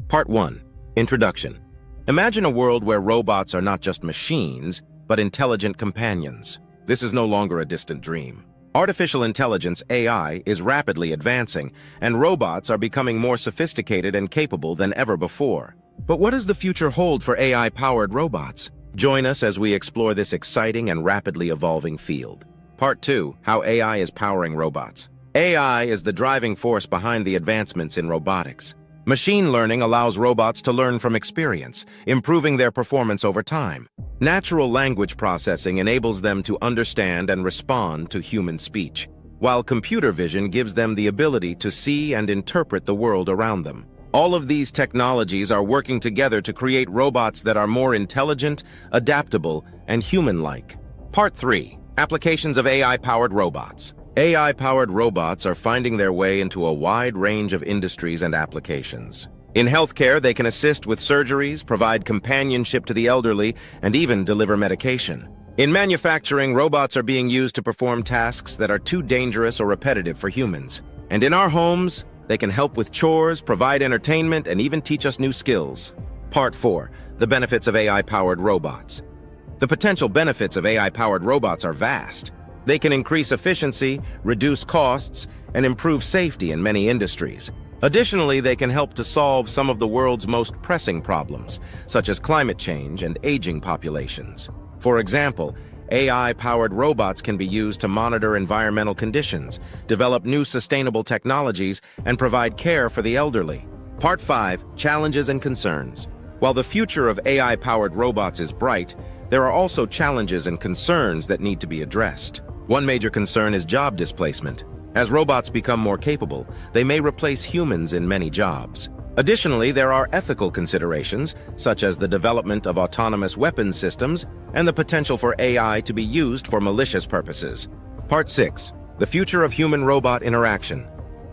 Part 1. Introduction. Imagine a world where robots are not just machines, but intelligent companions. This is no longer a distant dream. Artificial intelligence, AI, is rapidly advancing, and robots are becoming more sophisticated and capable than ever before. But what does the future hold for AI-powered robots? Join us as we explore this exciting and rapidly evolving field. Part 2. How AI is powering robots. AI is the driving force behind the advancements in robotics. Machine learning allows robots to learn from experience, improving their performance over time. Natural language processing enables them to understand and respond to human speech, while computer vision gives them the ability to see and interpret the world around them. All of these technologies are working together to create robots that are more intelligent, adaptable, and human-like. Part 3. Applications of AI-powered robots. AI-powered robots are finding their way into a wide range of industries and applications. In healthcare, they can assist with surgeries, provide companionship to the elderly, and even deliver medication. In manufacturing, robots are being used to perform tasks that are too dangerous or repetitive for humans. And in our homes, they can help with chores, provide entertainment, and even teach us new skills. Part 4. The benefits of AI-powered robots. The potential benefits of AI-powered robots are vast. They can increase efficiency, reduce costs, and improve safety in many industries. Additionally, they can help to solve some of the world's most pressing problems, such as climate change and aging populations. For example, AI-powered robots can be used to monitor environmental conditions, develop new sustainable technologies, and provide care for the elderly. Part 5. Challenges and concerns. While the future of AI-powered robots is bright, there are also challenges and concerns that need to be addressed. One major concern is job displacement. As robots become more capable, they may replace humans in many jobs. Additionally, there are ethical considerations, such as the development of autonomous weapons systems and the potential for AI to be used for malicious purposes. Part 6. The future of human-robot interaction.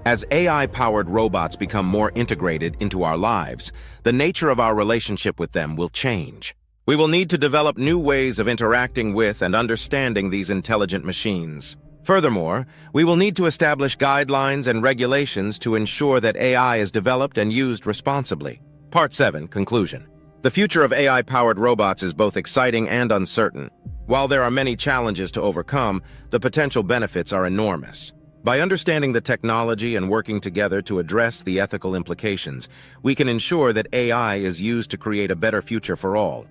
As AI-powered robots become more integrated into our lives, the nature of our relationship with them will change. We will need to develop new ways of interacting with and understanding these intelligent machines. Furthermore, we will need to establish guidelines and regulations to ensure that AI is developed and used responsibly. Part 7. Conclusion. The future of AI-powered robots is both exciting and uncertain. While there are many challenges to overcome, the potential benefits are enormous. By understanding the technology and working together to address the ethical implications, we can ensure that AI is used to create a better future for all.